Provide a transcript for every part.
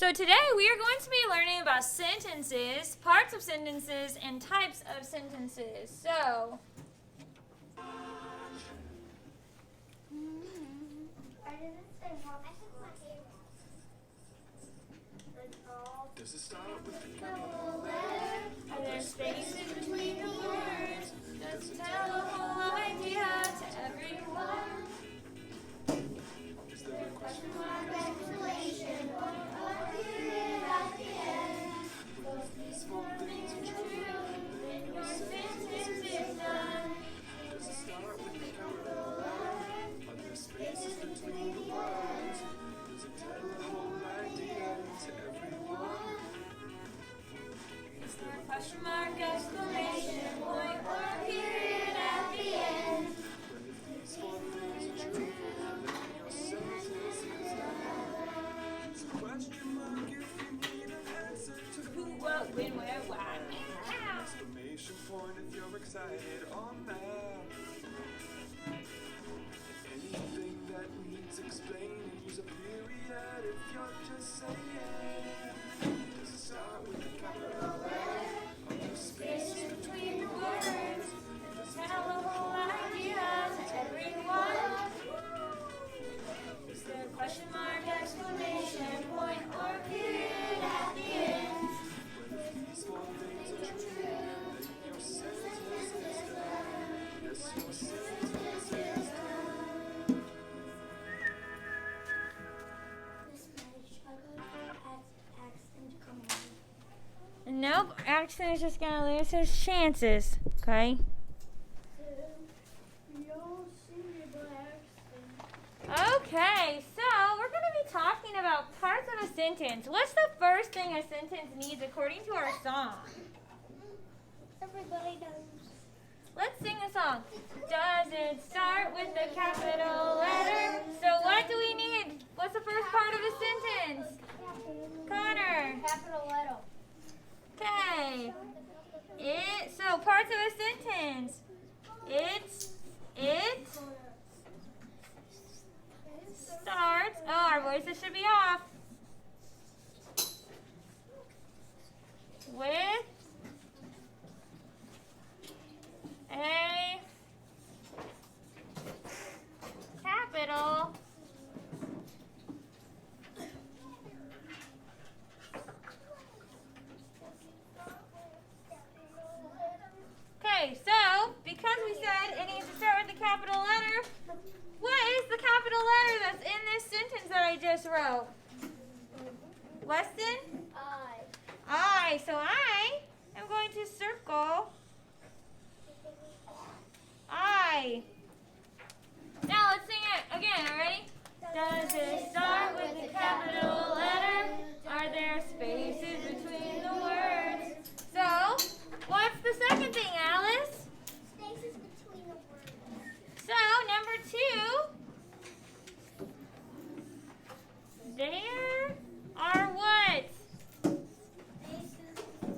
So today we are going to be learning about sentences, parts of sentences, and types of sentences. So, does it start with the capital letter? are there spaces between the words? Does it tell the whole idea to everyone? Is there a question Mark, exclamation, point, or period at the end. if these four things are true? Then your sentence is done. Does it start with the capital letter? Are there spaces between the words? Does it tell the whole idea to everyone? Is there a question mark, exclamation, point, or period at the end? Well, if these four things are true, then your sentence is done. Use a question mark if you need an answer to Who, what, when, where, why, and an how. exclamation point if you're excited on that. Anything that needs explaining, use a period if you're just saying. Does it start with a capital letter? Are there spaces Between the words, tell the whole idea to everyone. Is there a question mark, exclamation, point, or period at the end? these four things are true? Then your sentence is done. Yes, your sentence is done. Nope, accent is just gonna lose his chances. Okay. Okay, so we're gonna be talking about parts of a sentence. What's the first thing a sentence needs according to our song? Everybody knows. Let's sing a song. Does it start with a capital letter? So what do we need? What's the first part of a sentence? Connor. Capital letter. Okay. So parts of a sentence. It starts. Oh, our voices should be off. With a capital Okay, so because we said it needs to start with a capital letter, what is the capital letter that's in this sentence that I just wrote? Weston? I. So I am going to circle I. Now let's sing it again. Ready? Does it start with a capital letter? Are there spaces between the words? So, what's the second thing, Alice? Spaces between the words. So, number 2. There are what?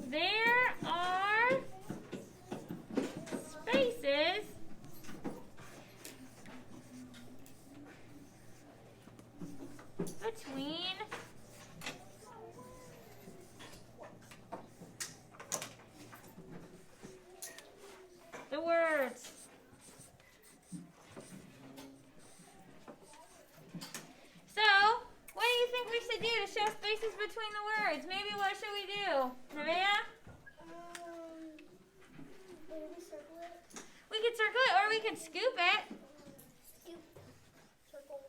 There are spaces between the words. So, what do you think we should do to show spaces between the words? Maybe what should we do? Nevaeh? Maybe circle it. We could circle it or we could scoop it. Scoop. Circle.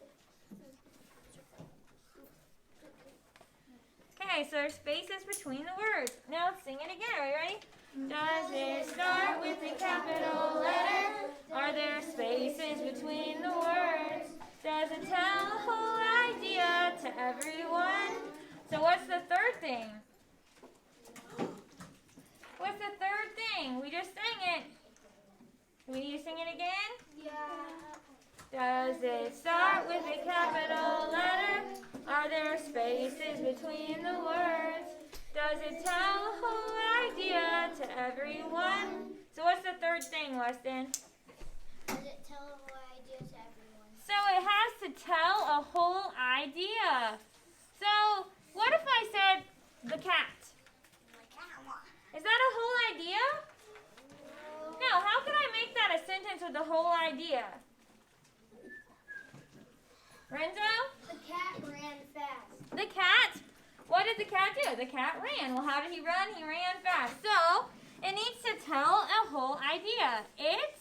Okay, so there's spaces between the words. Now let's sing it again. Are you ready? Does it start with a capital letter? Are there spaces between the words? Does it tell the whole idea to everyone? So what's the third thing? What's the third thing? We just sang it. Do we need to sing it again? Yeah. Does it start with a capital letter? Are there spaces between the words? Does it tell the whole idea to everyone? So what's the third thing, Weston? Does it tell the whole idea to everyone? So it has to tell a whole idea. So what if I did the cat do? The cat ran. Well, how did he run? He ran fast. So, it needs to tell a whole idea. It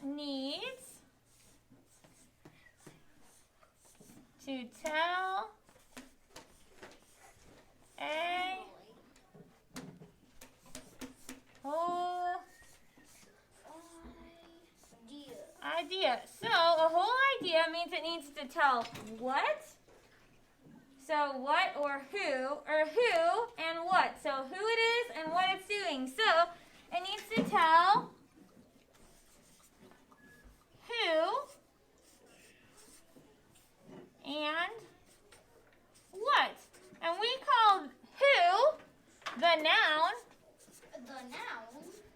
needs to tell a whole idea. So, a whole idea means it needs to tell what. So, what or who and what. So, who it is and what it's doing. So, it needs to tell who and what. And we call who the noun.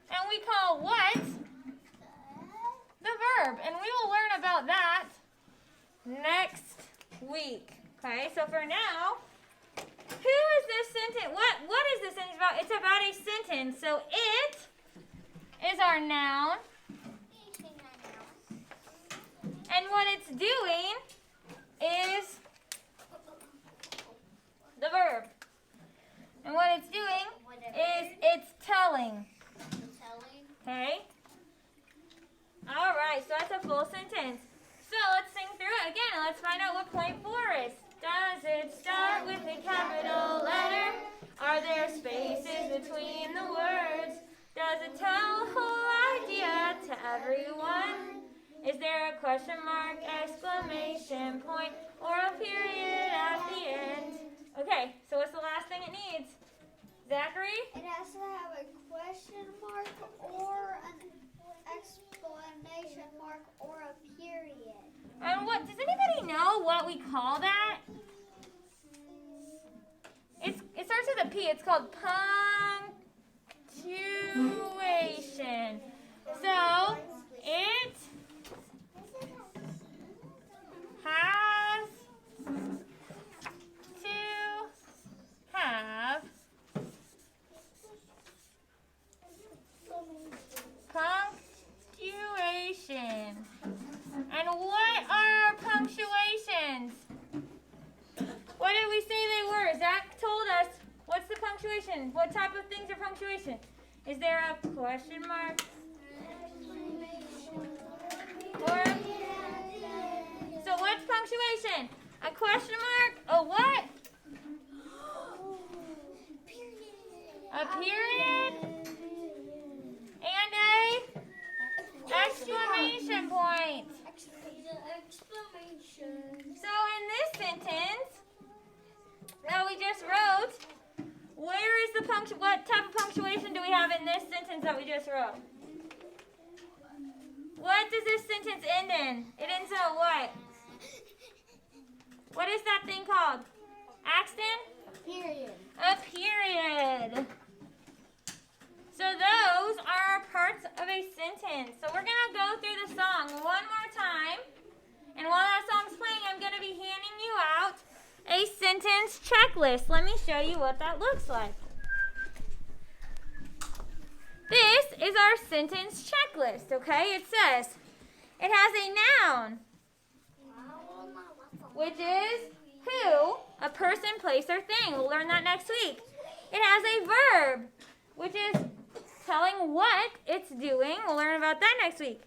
And we call what the verb. And we will learn about that next week. Okay, so for now, who is this sentence? What is this sentence about? It's about a sentence. So it is our noun. And what it's doing is the verb. And what it's doing is it's telling. Okay? Alright, so that's a full sentence. So let's sing through it again and let's find out what point 4 is. Does it start with a capital letter? Are there spaces between the words? Does it tell a whole idea to everyone? Is there a question mark, exclamation point, or a period at the end? Okay, so what's the last thing it needs? Zachary? It has to have a question mark or an exclamation mark or a period. And what, does anybody know what we call that? It starts with a P. It's called punctuation. So, it has to have punctuation. And what are punctuations? What did we say they were? Zach told us. What's the punctuation? What type of things are punctuation? Is there a question mark? Or so what's punctuation? A question mark? A what? A period? And a exclamation point. So in this sentence that we just wrote, where is the what type of punctuation do we have in this sentence that we just wrote? What does this sentence end in? It ends in a what? What is that thing called? Axton? Period. A period. So those are parts of a sentence. So we're going to go through the song one more time. And while that song's playing, I'm going to be handing you out a sentence checklist. Let me show you what that looks like. This is our sentence checklist, okay? It says, it has a noun, which is who, a person, place, or thing. We'll learn that next week. It has a verb, which is telling what it's doing. We'll learn about that next week.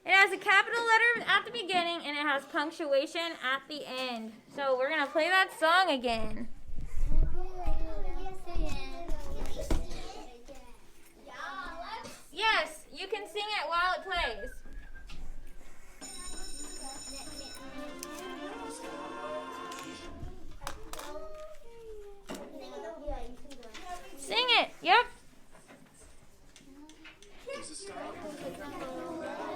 It has a capital letter at the beginning, and it has punctuation at the end. So we're going to play that song again. Yes, you can sing it while it plays. Sing it. Yep. Does it start with a capital letter?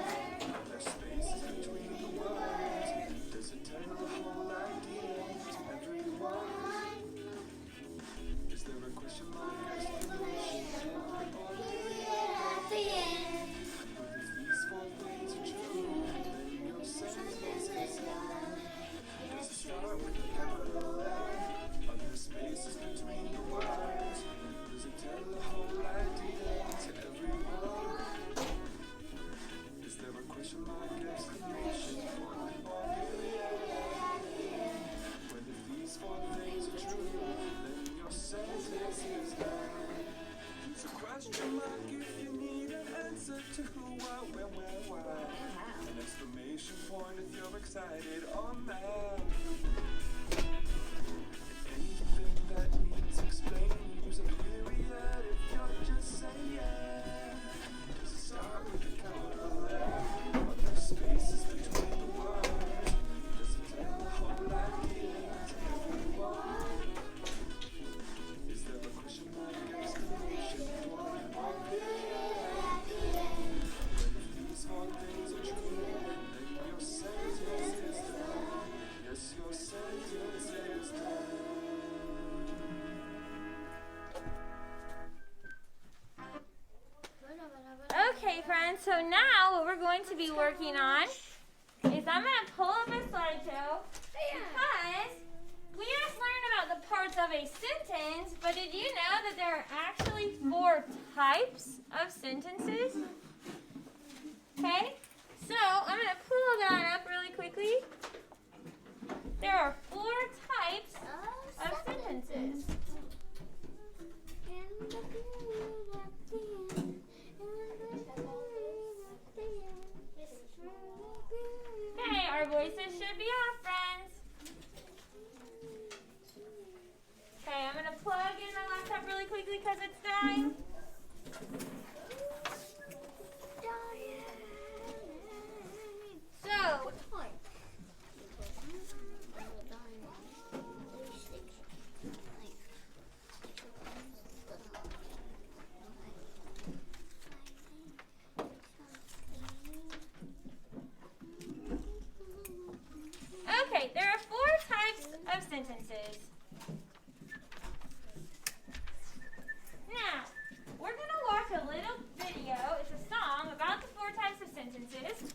Are there spaces between the words? Does it tell a whole idea to everyone? Is there a question mark, exclamation point, or a period at the end? With these 4 So now what we're going to be working on is I'm going to pull up a slideshow because we just learned about the parts of a sentence, but did you know that there are actually 4 types of sentences? Okay, so I'm going to pull that up really quickly. There are 4 types of sentences. Okay, our voices should be off, friends. Okay, I'm going to plug in my laptop really quickly because it's dying. So, okay, there are 4 types of sentences. Now, we're going to watch a little video. It's a song about the 4 types of sentences.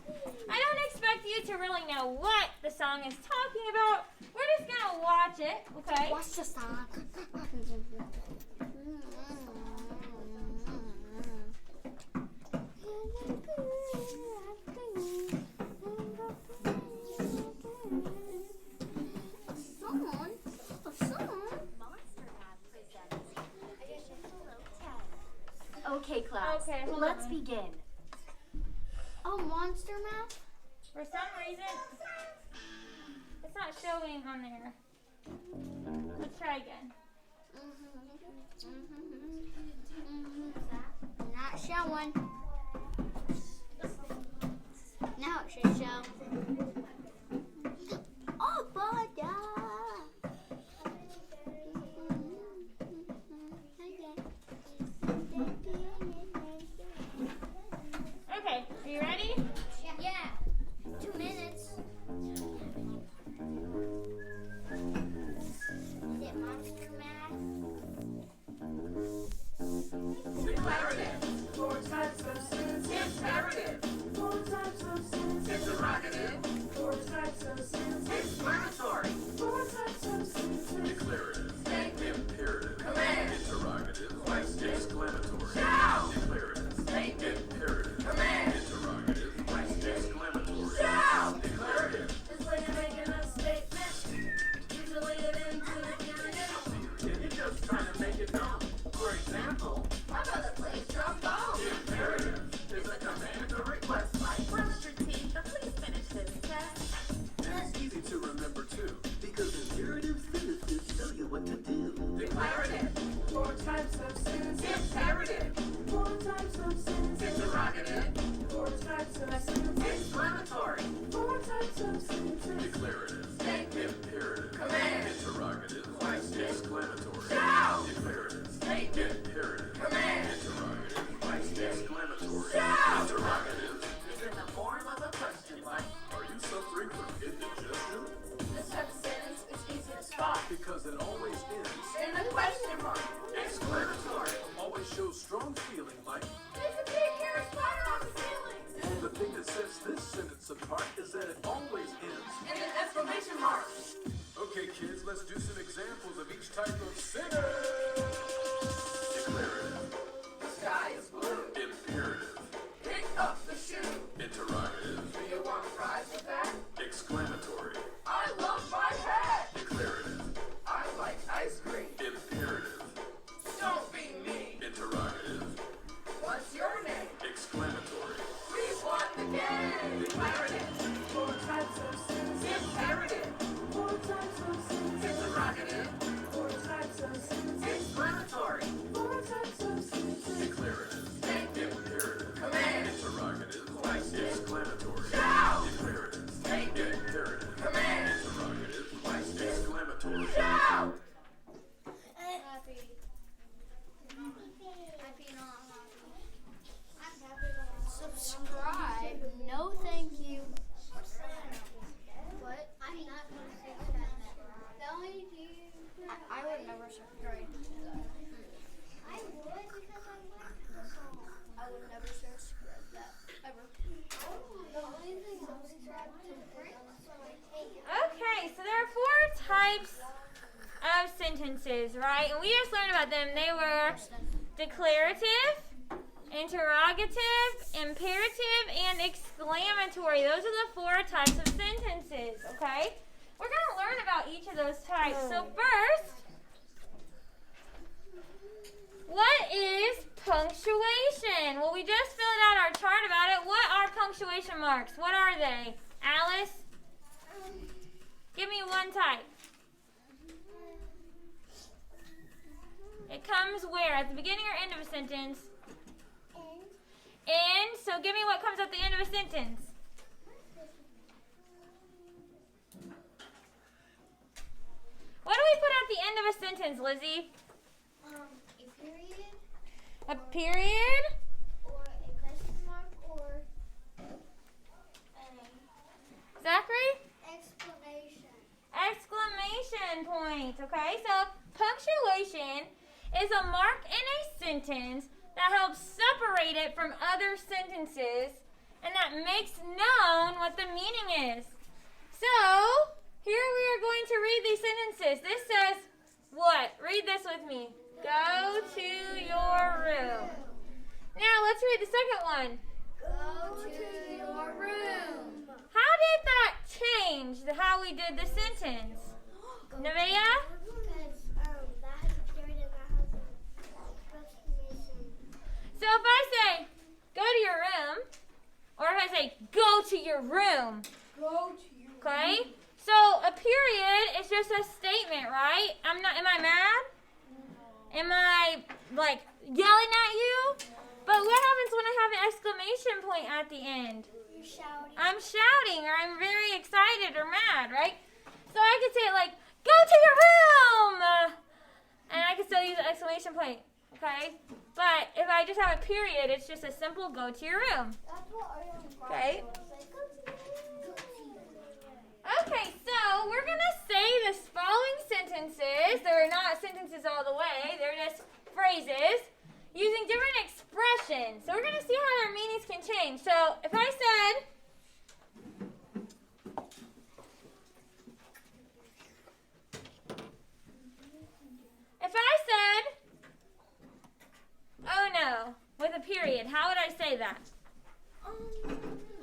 I don't expect you to really know what the song is talking about. We're just going to watch it, okay? Watch the song. Okay, class. Okay, hold Let's on. begin. Oh, Monster Math? For some reason, it's not showing on there. Let's try again. Not showing. Now it should show. Oh, boy, Okay, are you ready? Yeah. 2 minutes. Is it Monster Math? Declarative. 4 types of sentences. Imperative. 4 types of sentences. Interrogative. 4 types of sentences. Explanatory. 4 types of sentences. Declarative. Statement. Imperative. Command. Interrogative. Question. Exclamatory. Shout. Declarative. Statement. Imperative. Command. Interrogative. Question. Exclamatory. Shout. Declarative. It's like you're making a statement. Usually it into the period. You're just trying to make it known. For example, My brother plays trombone. imperative is a command or request. Like, brush your teeth, but please finish this test. And it's easy to remember too, because imperative sentences tell you what to do. Declarative. 4 types of sentences. Imperative. 4 types of sentences. Interrogative. 4 types of sentences. Explanatory. 4 types of sentences. Declarative. Statement. Imperative. Command. Interrogative. Question. Exclamatory. Shout. Declarative. Statement. Imperative. Command. Interrogative. Question. Exclamatory. Shout. Interrogative. It's in the form of a question like, Are you suffering from indigestion? this type of sentence is easy to spot. Because it always ends. In the question mark. Exclamatory. Always shows strong feeling like. There's a big hair spider on the ceiling. And the thing that sets this sentence apart is that it always ends. And an exclamation mark. Okay, kids, let's do some examples of each type of sentence. Declarative. The sky is blue. Imperative. Pick up the shoe. Interrogative. Do you want fries with that? Exclamatory. I love my hat. Declarative. I like ice cream. Imperative. Don't be mean. Interrogative. What's your name? Exclamatory. We won the game. Declarative. 4 types of sentences. Imperative. 4 types of sentences. Interrogative. 4 types of sentences. Explanatory. 4 types of sentences. Declarative. Statement. Imperative. Command. Interrogative. Question. Exclamatory. Shout. Declarative. Statement. Imperative. Command. Interrogative. Question. Exclamatory. Shout. Subscribe. No, thank you. What? I'm not going to subscribe. I would never subscribe to that. I would because I like the song. I would never subscribe that. I Okay, so there are 4 types of sentences, right? And we just learned about them. They were declarative, interrogative, imperative, and exclamatory. Those are the 4 types of sentences, okay? We're going to learn about each of those types. So first, what is punctuation? Well, we just filled out our chart about it. What are punctuation marks? What are they? Alice? Give me one type. It comes where? At the beginning or end of a sentence? End. So give me what comes at the end of a sentence. What do we put at the end of a sentence, Lizzie? A period. A period? Or a question mark or Zachary? exclamation. Exclamation point. Okay, so punctuation is a mark in a sentence that helps separate it from other sentences and that makes known what the meaning is. So, here we are going to read these sentences. This says, what? Read this with me. Go to your room. Now, let's read the second one. Go to your room. How did that change how we did the sentence? Nevaeh? Because that has a period and that has an exclamation. So if I say, go to your room, or if I say, go to your room, Go to your okay? So a period is just a statement, right? Am I mad? Am I, like, yelling at you? But what happens when I have an exclamation point at the end? You're shouting. I'm shouting, or I'm very excited or mad, right? So I could say it like, go to your room! And I can still use an exclamation point, okay? But if I just have a period, it's just a simple go to your room. That's what I am. Okay. Okay, so we're going to say the following sentences. They're not sentences all the way. They're just phrases using different expressions. So we're going to see how their meanings can change. So if I said, oh no, with a period, how would I say that?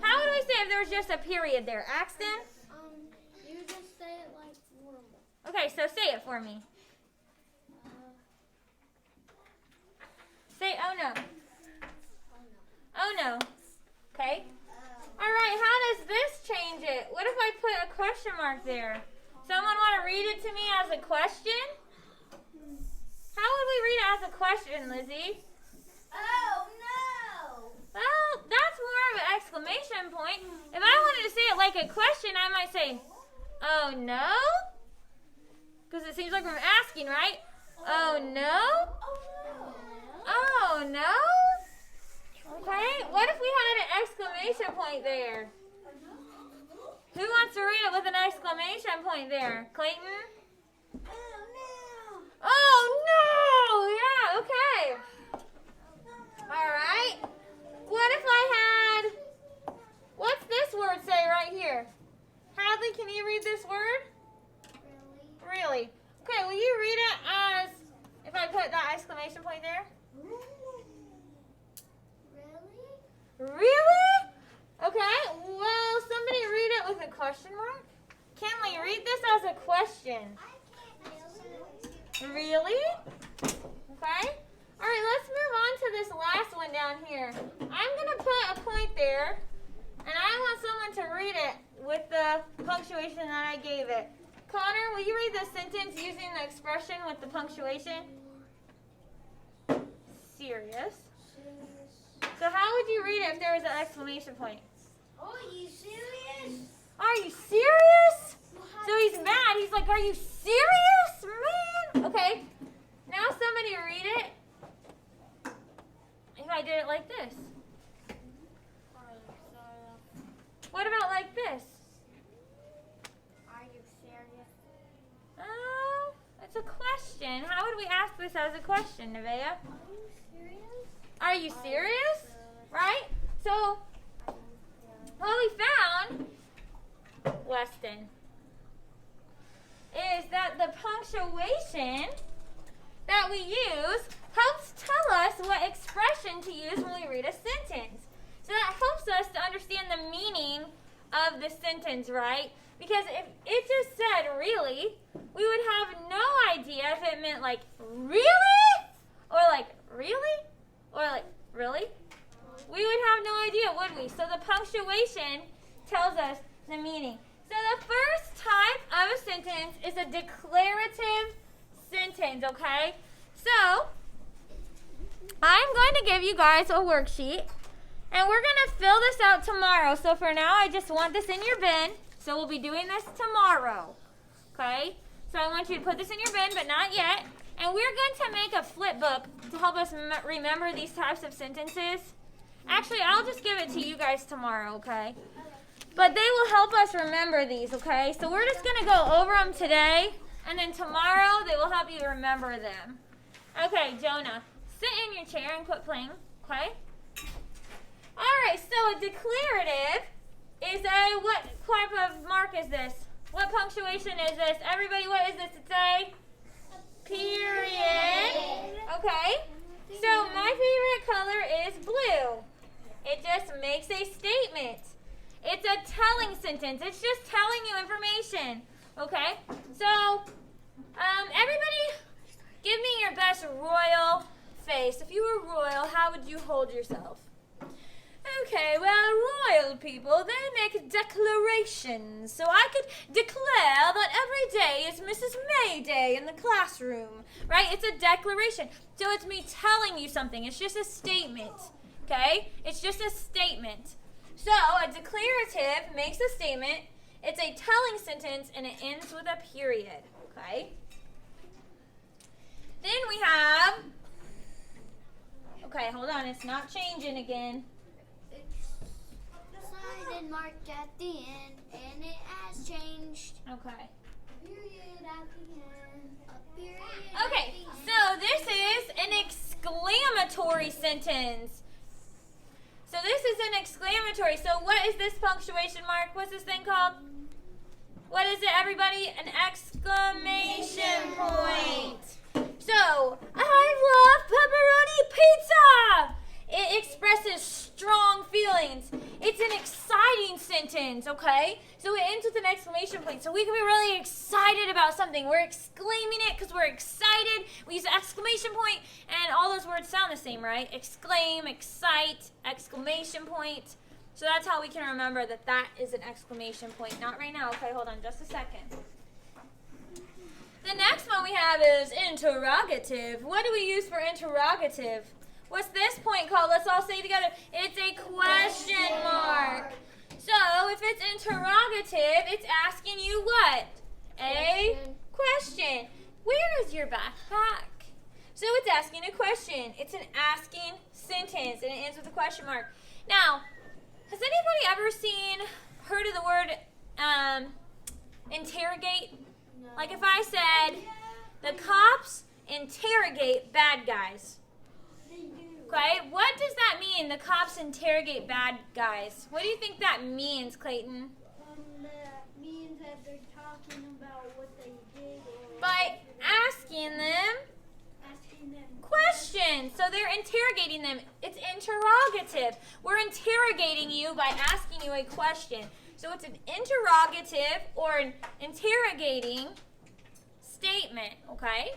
How would I say if there was just a period there? Axton? You just say it like normal. Okay, so say it for me. Say, oh no. Oh no. Okay. All right, how does this change it? What if I put a question mark there? Someone want to read it to me as a question? How would we read it as a question, Lizzie? Oh no! Well, that's more of an exclamation point. If I wanted to say it like a question, I might say, oh no? Because it seems like I'm asking, right? Oh no? Oh no? Okay, what if we had an exclamation point there? Who wants to read it with an exclamation point there? Clayton? Oh no! Yeah, okay. Alright. What if I had, what's this word say right here? Hadley, can you read this word? Really? Okay, will you read it as, if I put that exclamation point there? Really? Okay, well, somebody read it with a question mark. Kinley, read this as a question. Really? Okay. All right, let's move on to this last one down here. I'm going to put a point there, and I want someone to read it with the punctuation that I gave it. Connor, will you read the sentence using the expression with the punctuation? Serious. So how would you read it if there was an exclamation point? Oh, are you serious? Are you serious? So he's mad. He's like, are you serious, man? Okay. Now somebody read it. If I did it like this. What about like this? Are you serious? Oh, it's a question. How would we ask this as a question, Nevaeh? Are you serious? Are you serious? Right? So what we found, Weston, is that the punctuation that we use helps tell us what expression to use when we read a sentence. So that helps us to understand the meaning of the sentence, right? Because if it just said really, we would have no idea if it meant like really, or like really, or like really. We would have no idea, would we? So the punctuation tells us the meaning. So the first type of a sentence is a declarative sentence, okay? So I'm going to give you guys a worksheet, and we're going to fill this out tomorrow. So for now, I just want this in your bin. So we'll be doing this tomorrow, okay? So I want you to put this in your bin, but not yet. And we're going to make a flip book to help us remember these types of sentences. Actually, I'll just give it to you guys tomorrow, okay? But they will help us remember these, okay? So we're just going to go over them today, and then tomorrow they will help you remember them. Okay, Jonah, sit in your chair and quit playing, okay? All right, so a declarative is a, what type of mark is this? What punctuation is this? Everybody, what is this? It's a period. Okay, so my favorite color is blue. It just makes a statement. It's a telling sentence. It's just telling you information. Okay, so everybody give me your best royal face. If you were royal, how would you hold yourself? Okay, well, royal people, they make declarations. So I could declare that every day is Mrs. May Day in the classroom, right? It's a declaration. So it's me telling you something. It's just a statement, okay? It's just a statement. So a declarative makes a statement. It's a telling sentence, and it ends with a period, okay? Then we have, okay, hold on. It's not changing again. And marked at the end, and it has changed. Okay. Period at the end. A period. Okay, so this is an exclamatory sentence. So this is an exclamatory. So what is this punctuation mark? What's this thing called? What is it, everybody? An exclamation point. So, I love pepperoni pizza. It expresses strong feelings. It's an exciting sentence, okay? So it ends with an exclamation point. So we can be really excited about something. We're exclaiming it because we're excited. We use an exclamation point, and all those words sound the same, right? Exclaim, excite, exclamation point. So that's how we can remember that that is an exclamation point. Not right now. Okay, hold on just a second. The next one we have is interrogative. What do we use for interrogative? What's this point called? Let's all say it together. It's a question mark. So if it's interrogative, it's asking you what? A question. Where is your backpack? So it's asking a question. It's an asking sentence, and it ends with a question mark. Now, has anybody ever heard of the word interrogate? No. Like if I said, the cops interrogate bad guys. Okay, what does that mean? The cops interrogate bad guys. What do you think that means, Clayton? That means that they're talking about what they did. Or By asking them questions. So they're interrogating them. It's interrogative. We're interrogating you by asking you a question. So it's an interrogative or an interrogating statement, okay?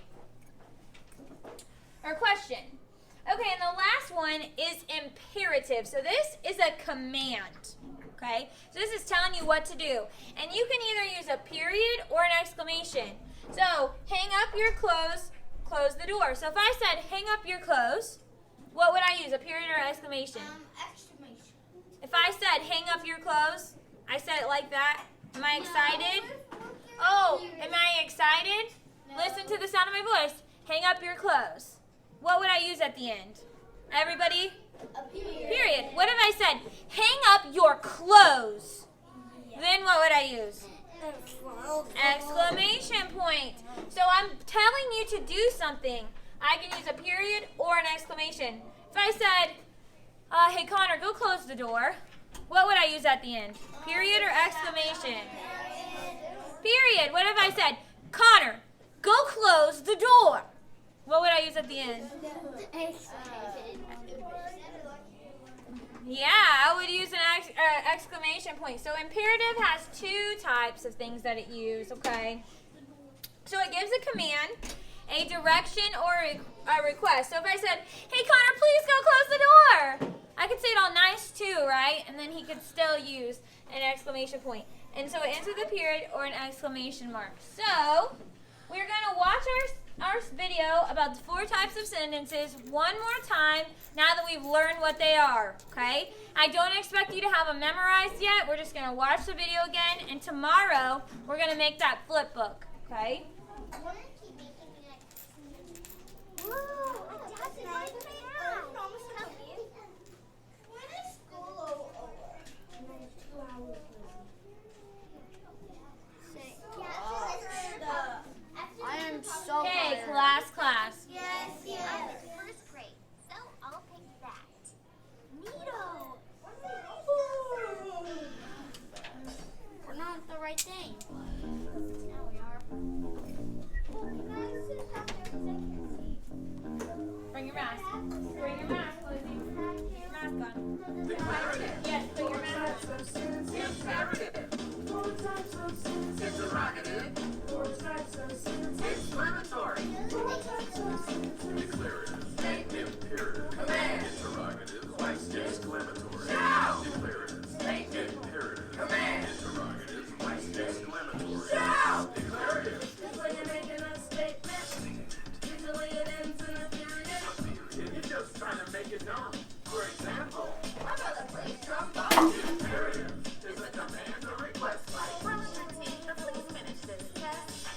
Or question. Okay, and the last one is imperative. So this is a command, okay? So this is telling you what to do. And you can either use a period or an exclamation. So hang up your clothes, close the door. So if I said hang up your clothes, what would I use, a period or an exclamation? Exclamation. If I said hang up your clothes, I said it like that. Am I excited? Oh, am I excited? No. Listen to the sound of my voice. Hang up your clothes. What would I use at the end? Everybody? A period. Period. What if I said, hang up your clothes? Then what would I use? Exclamation point. So I'm telling you to do something. I can use a period or an exclamation. If I said, hey Connor, go close the door. what would I use at the end? Period or exclamation? Period. What if I said, Connor, go close the door? What would I use at the end? Yeah, I would use an exclamation point. So imperative has two types of things that it uses, okay? So it gives a command, a direction, or a request. So if I said, hey Connor, please go close the door, I could say it all nice too, right? And then he could still use an exclamation point. And so it ends with a period or an exclamation mark. So we're going to watch our video about the 4 types of sentences one more time now that we've learned what they are, okay? I don't expect you to have them memorized yet. We're just going to watch the video again, and tomorrow we're going to make that flip book, okay? Okay, class. First grade, so I'll pick that. Neato. We're not the right thing. Now we are. Bring your mask. Bring your mask, Lizzie. Put your mask on. Declarative. Yes, put your Four mask types of sentences. Imperative. 4 types of sentences. Interrogative. 4 types of sentences. Exclamatory. 4 types of sentences. Declarative. Statement. Imperative. Command. Interrogative. Question. Exclamatory. Shout. Declarative. Statement. Imperative. Command. Interrogative. Exclamatory. Shout. Declarative. Usually you're making a statement. Usually it ends in a period. You're just trying to make it known. For example, my brother plays trombone. Imperative is a command or request like, please finish this test.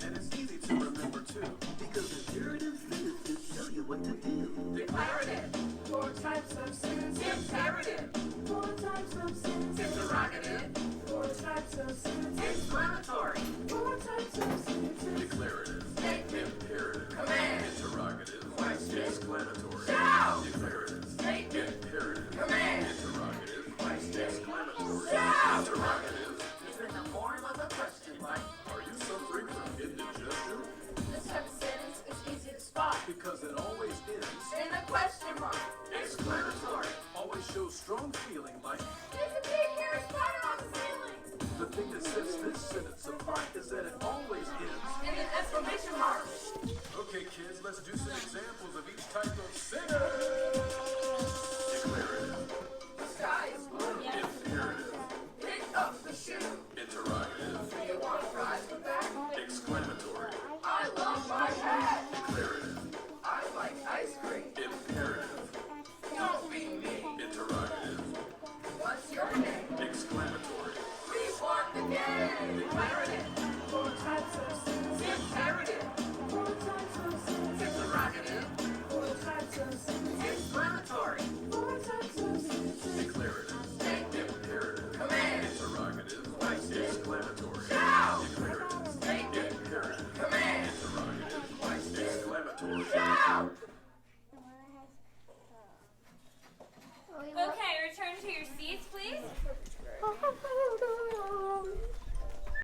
And it's easy to remember too, because imperative sentences tell you what to do. Declarative. 4 types of sentences. Imperative. 4 types of sentences. Interrogative. 4 types of sentences. Exclamatory. 4 types of sentences. Declarative. Statement. Imperative. Command. Interrogative. Question. Exclamatory. Shout. Declarative. Statement. Imperative. Command. Interrogative. Exclamatory. Shout. Interrogative. It's in the form of a question like, Are you suffering from indigestion? this type of sentence is easy to spot. Because it always ends. In a question mark. Exclamatory. Always shows strong feeling like. There's a big hair spider on the ceiling. The thing that sets this sentence apart is that it always ends. And an exclamation mark. Okay, kids, let's do some examples